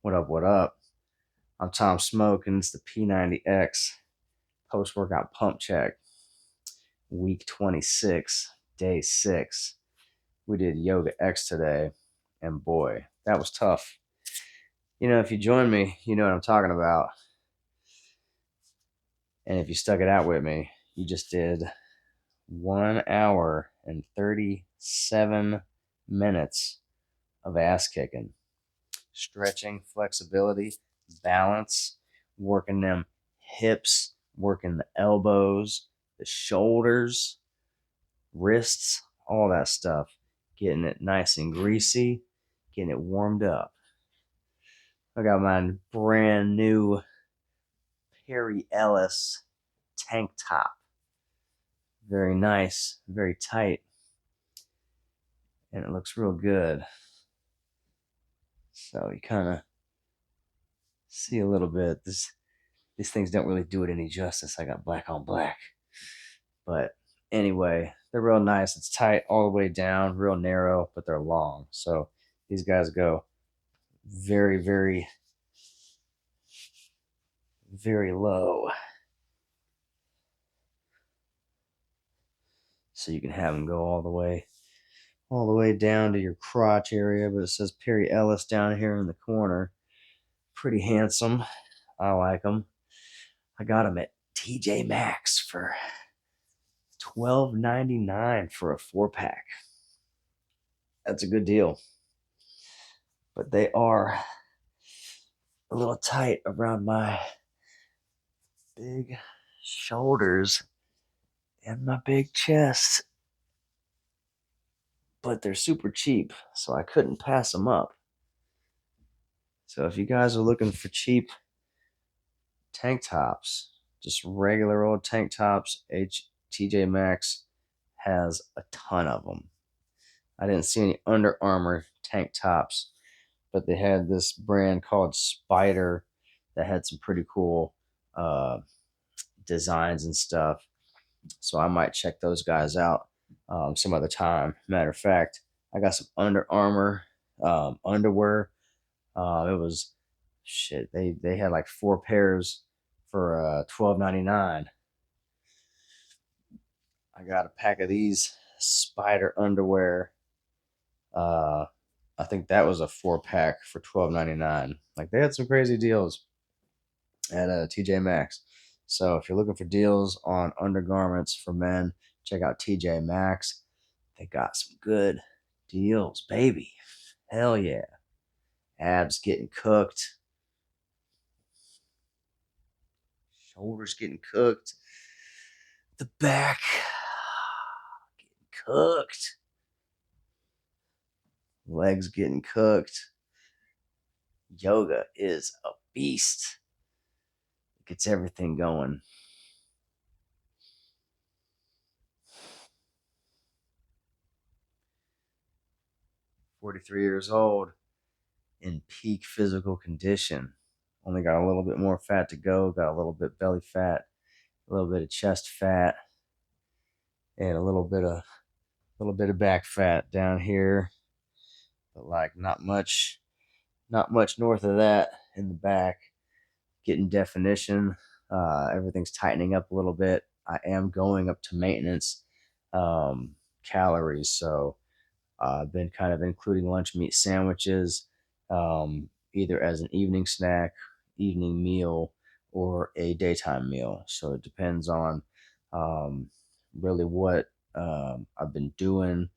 What up, what up? I'm Tom Smoke, and it's the p90x post-workout pump check, week 26, day 6. We did yoga X today, and boy, that was tough. If you join me, you know what I'm talking about. And if you stuck it out with me, you just did 1 hour and 37 minutes of ass kicking, stretching, flexibility, balance, working them hips, working the elbows, the shoulders, wrists, all that stuff. Getting it nice and greasy, getting it warmed up. I got my brand new Perry Ellis tank top. Very nice, very tight, and it looks real good. So you kind of see a little bit. These things don't really do it any justice. I got black on black. But anyway, they're real nice. It's tight all the way down, real narrow, but they're long. So these guys go very, very, very low. So you can have them go all the way down to your crotch area. But it says Perry Ellis down here in the corner. Pretty handsome. I like them. I got them at TJ Maxx for $12.99 for a 4-pack. That's a good deal. But they are a little tight around my big shoulders and my big chest. But they're super cheap, so I couldn't pass them up. So if you guys are looking for cheap tank tops, just regular old tank tops, TJ Maxx has a ton of them. I didn't see any Under Armour tank tops, but they had this brand called Spider that had some pretty cool designs and stuff. So I might check those guys out some other time. Matter of fact, I got some Under Armour underwear. It was shit. They had like 4 pairs for $12.99. I got a pack of these Spider underwear. Uh, I think that was a 4-pack for $12.99. Like they had some crazy deals at TJ Maxx. So if you're looking for deals on undergarments for men, check out TJ Maxx. They got some good deals, baby. Hell yeah. Abs getting cooked, shoulders getting cooked, the back getting cooked, legs getting cooked. Yoga is a beast. It gets everything going. $43 old, in peak physical condition. Only got a little bit more fat to go, got a little bit belly fat, a little bit of chest fat, and a little bit of back fat down here. But like not much north of that in the back. Getting definition. Everything's tightening up a little bit. I am going up to maintenance calories, so I've been kind of including lunch meat sandwiches, either as an evening snack, evening meal, or a daytime meal. So it depends on really what I've been doing,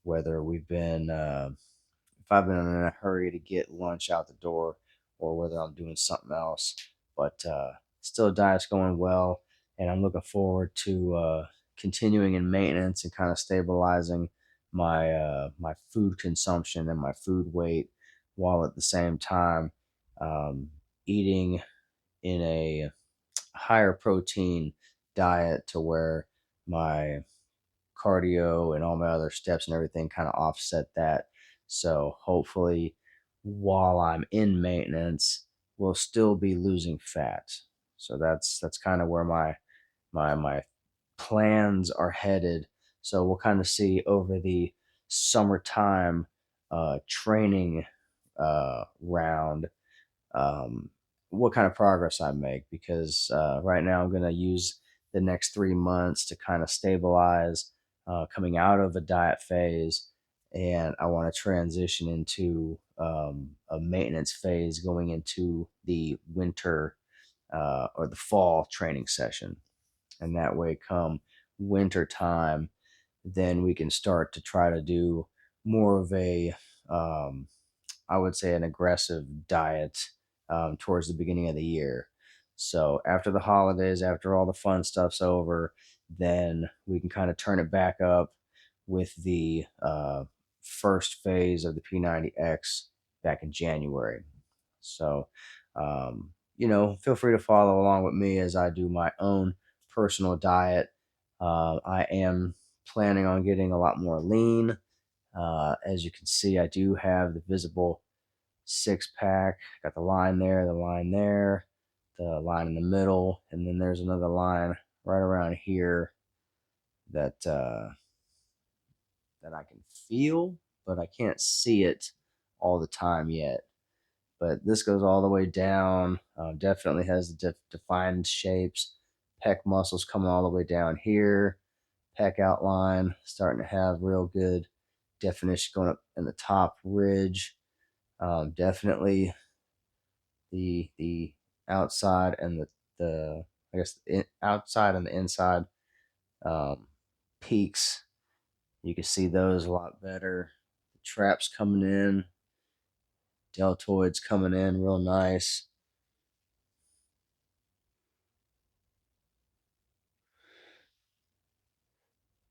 whether we've been, if I've been in a hurry to get lunch out the door, or whether I'm doing something else. But still, diet's going well, and I'm looking forward to continuing in maintenance and kind of stabilizing my food consumption and my food weight, while at the same time um, eating in a higher protein diet to where my cardio and all my other steps and everything kind of offset that. So hopefully, while I'm in maintenance, we'll still be losing fat. So that's kind of where my plans are headed. So we'll kind of see over the summertime training round what kind of progress I make, because right now I'm going to use the next 3 months to kind of stabilize, coming out of a diet phase, and I want to transition into a maintenance phase going into the winter or the fall training session. And that way, come winter time, then we can start to try to do more of a um, I would say an aggressive diet towards the beginning of the year. So after the holidays, after all the fun stuff's over, then we can kind of turn it back up with the first phase of the P90X back in January. So, feel free to follow along with me as I do my own personal diet. I am planning on getting a lot more lean. As you can see, I do have the visible six pack. Got the line there, the line in the middle, and then there's another line right around here that that I can feel, but I can't see it all the time yet. But this goes all the way down. Definitely has the defined shapes. Pec muscles coming all the way down here. Pec outline starting to have real good definition going up in the top ridge. Definitely the outside and the I guess outside and the inside um, peaks. You can see those a lot better. The traps coming in, deltoids coming in real nice.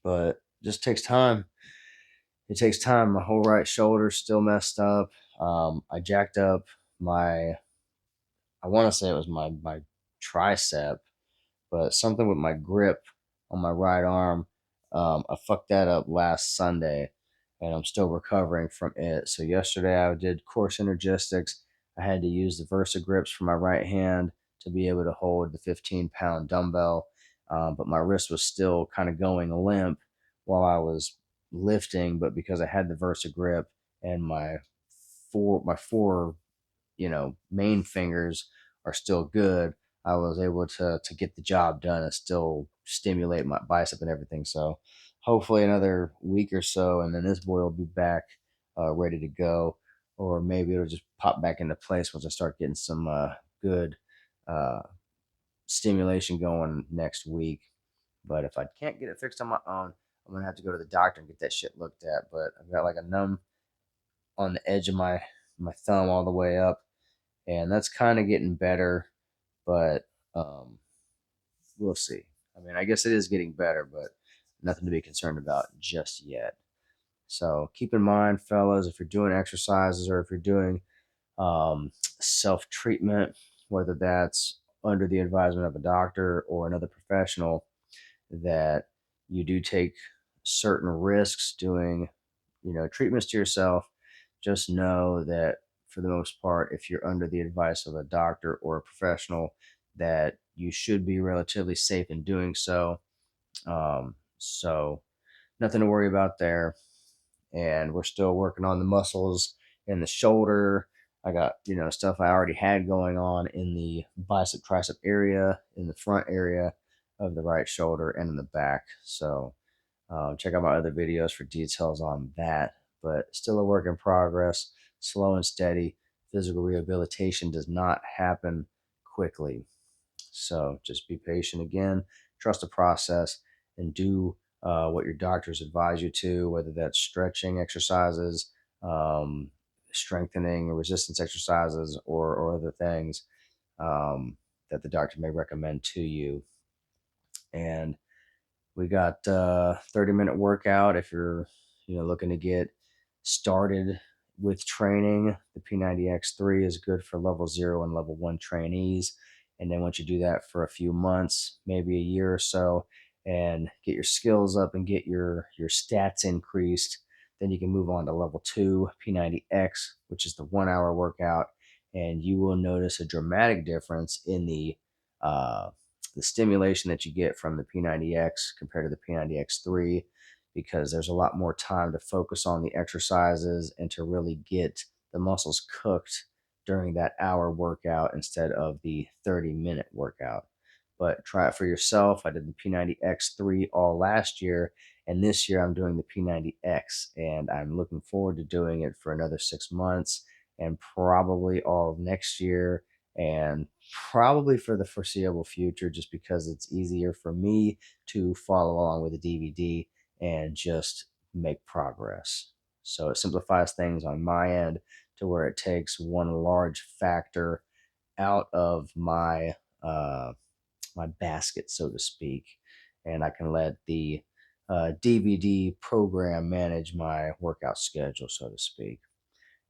But just takes time. It takes time. My whole right shoulder's still messed up. I jacked up my, I want to say it was my tricep, but something with my grip on my right arm. I fucked that up last Sunday, and I'm still recovering from it. So yesterday I did core synergistics. I had to use the Versa grips for my right hand to be able to hold the 15-pound dumbbell, but my wrist was still kind of going limp while I was lifting. But because I had the Versa grip and my four main fingers are still good, I was able to get the job done and still stimulate my bicep and everything. So hopefully another week or so, and then this boy will be back ready to go, or maybe it'll just pop back into place once I start getting some good uh, stimulation going next week. But if I can't get it fixed on my own, I'm gonna have to go to the doctor and get that shit looked at. But I've got like a numb on the edge of my thumb all the way up, and that's kind of getting better, but um, we'll see. I mean, I guess it is getting better, but nothing to be concerned about just yet. So keep in mind, fellas, if you're doing exercises or if you're doing self treatment, whether that's under the advisement of a doctor or another professional, that you do take certain risks doing, treatments to yourself. Just know that for the most part, if you're under the advice of a doctor or a professional, that you should be relatively safe in doing so. So nothing to worry about there. And we're still working on the muscles in the shoulder. I got, stuff I already had going on in the bicep tricep area, in the front area of the right shoulder, and in the back. So check out my other videos for details on that. But still a work in progress, slow and steady. Physical rehabilitation does not happen quickly. So just be patient again, trust the process, and do what your doctors advise you to, whether that's stretching exercises, um, strengthening or resistance exercises, or other things um, that the doctor may recommend to you. And we got 30-minute workout if you're looking to get started with training. The P90X3 is good for level 0 and level 1 trainees. And then once you do that for a few months, maybe a year or so, and get your skills up and get your stats increased, then you can move on to level 2 P90X, which is the 1 hour workout. And you will notice a dramatic difference in the stimulation that you get from the P90X compared to the P90X3, because there's a lot more time to focus on the exercises and to really get the muscles cooked during that hour workout instead of the 30-minute workout. But try it for yourself. I did the P90X3 all last year, and this year I'm doing the P90X, and I'm looking forward to doing it for another 6 months and probably all of next year and probably for the foreseeable future, just because it's easier for me to follow along with the DVD and just make progress. So it simplifies things on my end to where it takes one large factor out of my basket, so to speak, and I can let the DVD program manage my workout schedule, so to speak.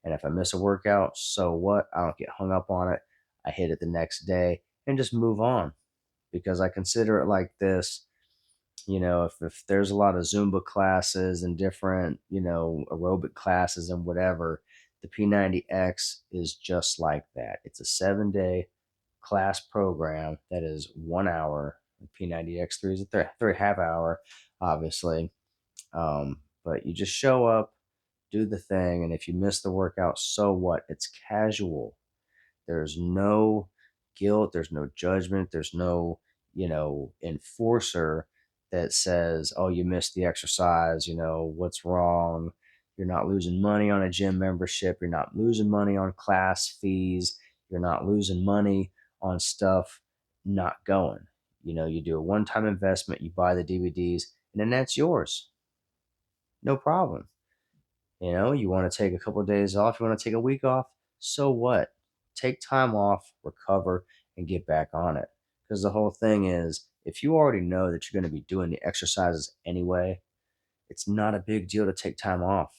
And if I miss a workout, so what? I don't get hung up on it. I hit it the next day and just move on, because I consider it like this. If there's a lot of Zumba classes and different, aerobic classes and whatever, the P90X is just like that. It's a 7-day class program that is 1 hour. The P90X3 is a three half hour, obviously. But you just show up, do the thing, and if you miss the workout, so what? It's casual. There's no guilt, there's no judgment, there's no, enforcer that says, oh, you missed the exercise, what's wrong? You're not losing money on a gym membership, you're not losing money on class fees, you're not losing money on stuff not going. You do a one-time investment, you buy the DVDs, and then that's yours. No problem. You want to take a couple of days off, you want to take a week off, so what? Take time off, recover, and get back on it. Because the whole thing is, if you already know that you're going to be doing the exercises anyway, it's not a big deal to take time off.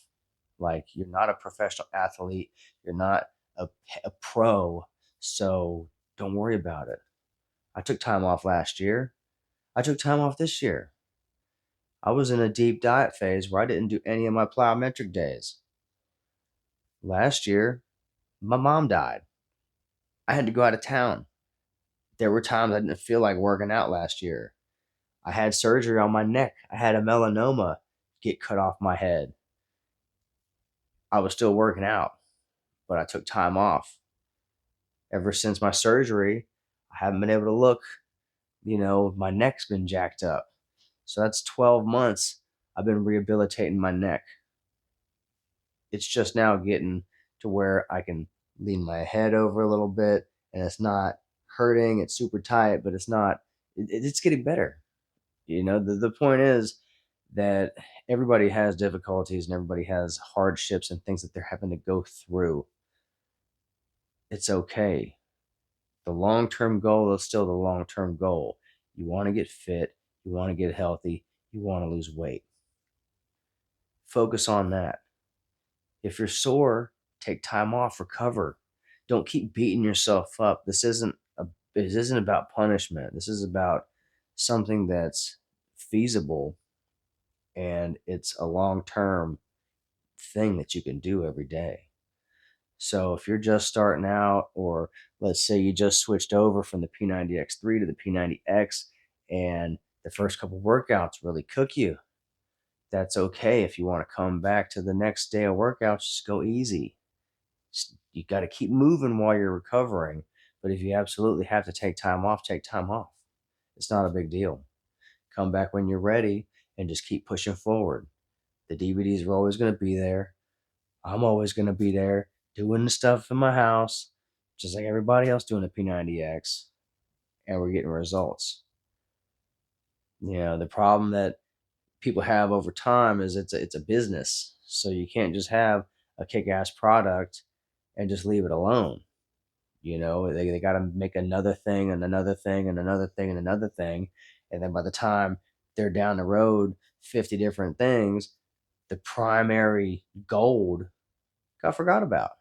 Like, you're not a professional athlete, you're not a, a pro, so don't worry about it. I took time off last year. I took time off this year. I was in a deep diet phase where I didn't do any of my plyometric days. Last year, my mom died. I had to go out of town. There were times I didn't feel like working out last year. I had surgery on my neck. I had a melanoma get cut off my head. I was still working out, but I took time off. Ever since my surgery, I haven't been able to look. My neck's been jacked up. So that's 12 months I've been rehabilitating my neck. It's just now getting to where I can lean my head over a little bit and it's not hurting. It's super tight, but it's getting better. The point is that everybody has difficulties and everybody has hardships and things that they're having to go through. It's okay. The long term goal is still the long term goal. You want to get fit, you want to get healthy, you want to lose weight. Focus on that. If you're sore, take time off, recover. Don't keep beating yourself up. This isn't about punishment. This is about something that's feasible, and it's a long-term thing that you can do every day. So if you're just starting out, or let's say you just switched over from the P90X3 to the P90X and the first couple workouts really cook you, that's okay. If you want to come back to the next day of workouts, just go easy. You got to keep moving while you're recovering. But if you absolutely have to take time off, take time off. It's not a big deal. Come back when you're ready and just keep pushing forward. The DVDs are always going to be there. I'm always going to be there doing the stuff in my house, just like everybody else doing the P90X, and we're getting results. The problem that people have over time is it's a business. So you can't just have a kick-ass product and just leave it alone. They got to make another thing and another thing and another thing and another thing. And then by the time they're down the road 50 different things, the primary gold got forgot about.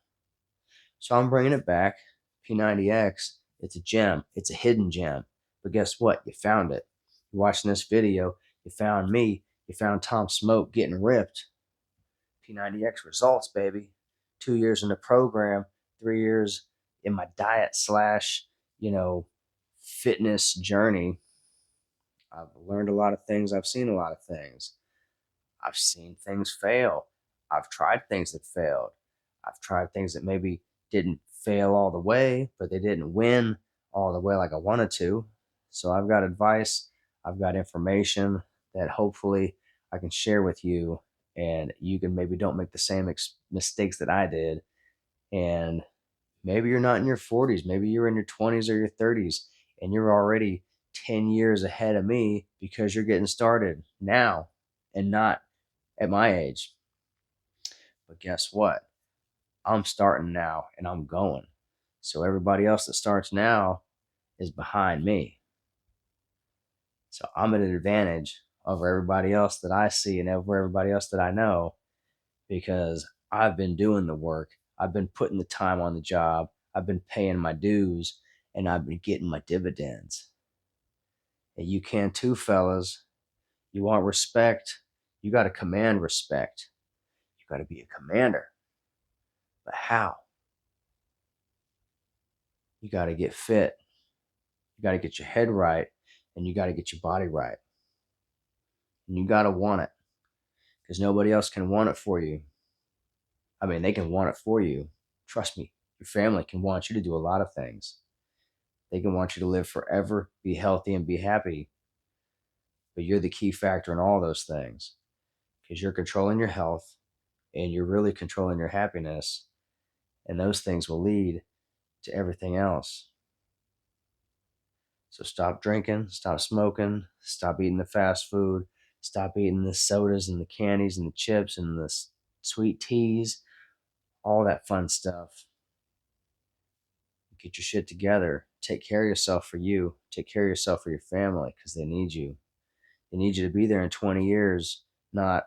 So I'm bringing it back. P90X, it's a gem. It's a hidden gem. But guess what? You found it. You're watching this video. You found me. You found Tom Smoke getting ripped. P90X results, baby. 2 years in the program, 3 years in my diet slash, fitness journey. I've learned a lot of things. I've seen a lot of things. I've seen things fail. I've tried things that failed. I've tried things that maybe didn't fail all the way, but they didn't win all the way like I wanted to. So I've got advice, I've got information that hopefully I can share with you, and you can maybe don't make the same mistakes that I did. And maybe you're not in your 40s, maybe you're in your 20s or your 30s, and you're already 10 years ahead of me because you're getting started now and not at my age. But guess what? I'm starting now and I'm going. So everybody else that starts now is behind me. So I'm at an advantage over everybody else that I see and over everybody else that I know because I've been doing the work. I've been putting the time on the job. I've been paying my dues and I've been getting my dividends. And you can too, fellas. You want respect, you got to command respect. You got to be a commander. But how? You got to get fit. You got to get your head right and you got to get your body right. And you got to want it because nobody else can want it for you. I mean, they can want it for you. Trust me, your family can want you to do a lot of things. They can want you to live forever, be healthy, and be happy. But you're the key factor in all those things because you're controlling your health and you're really controlling your happiness. And those things will lead to everything else. So stop drinking, stop smoking, stop eating the fast food, stop eating the sodas and the candies and the chips and the sweet teas, all that fun stuff. Get your shit together. Take care of yourself for you. Take care of yourself for your family because they need you. They need you to be there in 20 years, not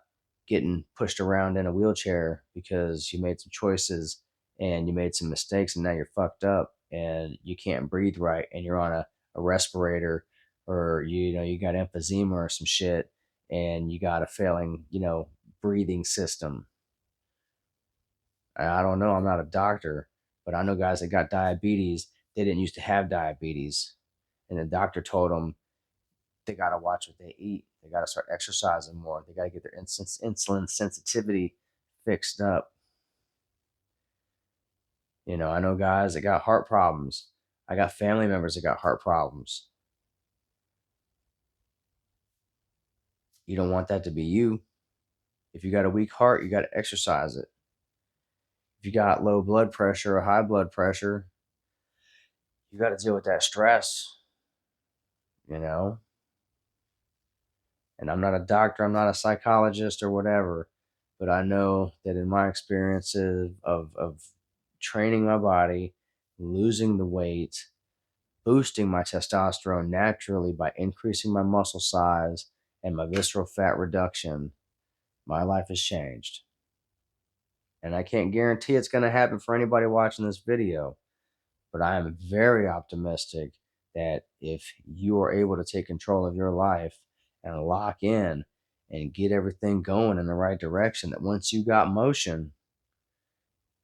getting pushed around in a wheelchair because you made some choices and you made some mistakes and now you're fucked up and you can't breathe right and you're on a respirator or you got emphysema or some shit and you got a failing, breathing system. I don't know, I'm not a doctor, but I know guys that got diabetes, they didn't used to have diabetes. And the doctor told them they got to watch what they eat. They got to start exercising more. They got to get their insulin sensitivity fixed up. I know guys that got heart problems. I got family members that got heart problems. You don't want that to be you. If you got a weak heart, you got to exercise it. If you got low blood pressure or high blood pressure, you got to deal with that stress, you know? And I'm not a doctor, I'm not a psychologist or whatever, but I know that in my experiences of training my body, losing the weight, boosting my testosterone naturally by increasing my muscle size and my visceral fat reduction, my life has changed. And I can't guarantee it's going to happen for anybody watching this video, but I am very optimistic that if you are able to take control of your life and lock in and get everything going in the right direction, that once you got motion,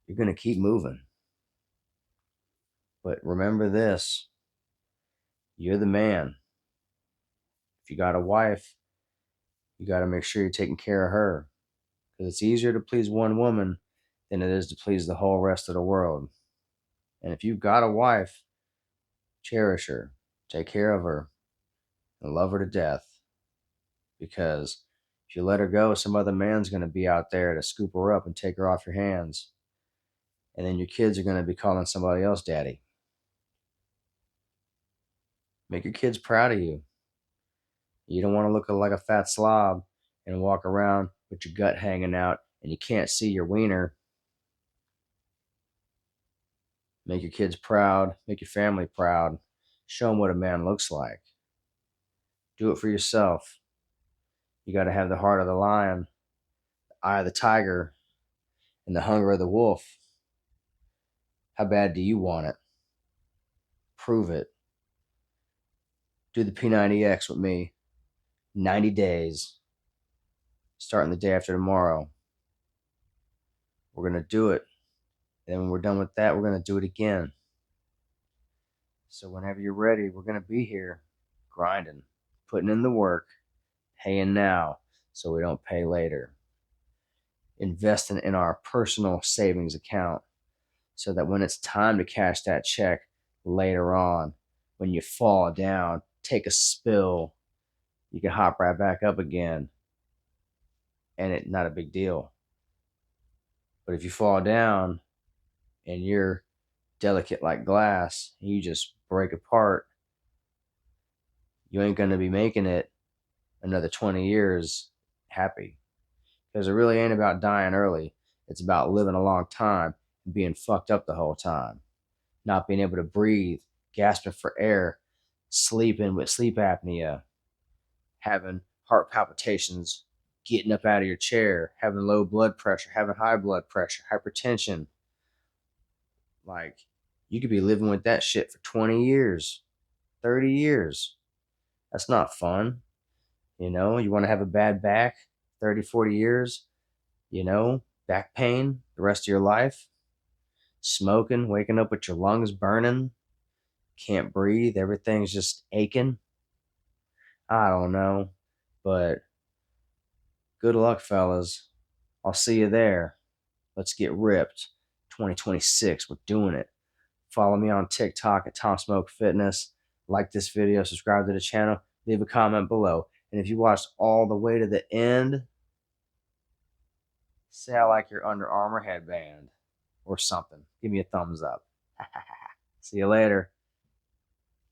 you're going to keep moving. But remember this, you're the man. If you got a wife, you got to make sure you're taking care of her because it's easier to please one woman than it is to please the whole rest of the world. And if you've got a wife, cherish her, take care of her, and love her to death. Because if you let her go, some other man's going to be out there to scoop her up and take her off your hands. And then your kids are going to be calling somebody else daddy. Make your kids proud of you. You don't want to look like a fat slob and walk around with your gut hanging out and you can't see your wiener. Make your kids proud. Make your family proud. Show them what a man looks like. Do it for yourself. You got to have the heart of the lion, the eye of the tiger, and the hunger of the wolf. How bad do you want it? Prove it. Do the p90x with me. 90 days. Starting the day after tomorrow. We're going to do it. And then when we're done with that, we're going to do it again. So whenever you're ready, we're going to be here grinding, putting in the work, paying now so we don't pay later. Investing in our personal savings account so that when it's time to cash that check later on, when you fall down, take a spill, you can hop right back up again and it's not a big deal. But if you fall down and you're delicate like glass, you just break apart, you ain't going to be making it another 20 years happy. Because it really ain't about dying early. It's about living a long time and being fucked up the whole time. Not being able to breathe, gasping for air, sleeping with sleep apnea, having heart palpitations, getting up out of your chair, having low blood pressure, having high blood pressure, hypertension. Like, you could be living with that shit for 20 years, 30 years. That's not fun. You want to have a bad back, 30, 40 years, back pain the rest of your life, smoking, waking up with your lungs burning, can't breathe, everything's just aching. I don't know, but good luck, fellas. I'll see you there. Let's get ripped. 2026, we're doing it. Follow me on TikTok at Tom Smoke Fitness. Like this video, subscribe to the channel, leave a comment below. And if you watched all the way to the end, say I like your Under Armour headband or something. Give me a thumbs up. See you later.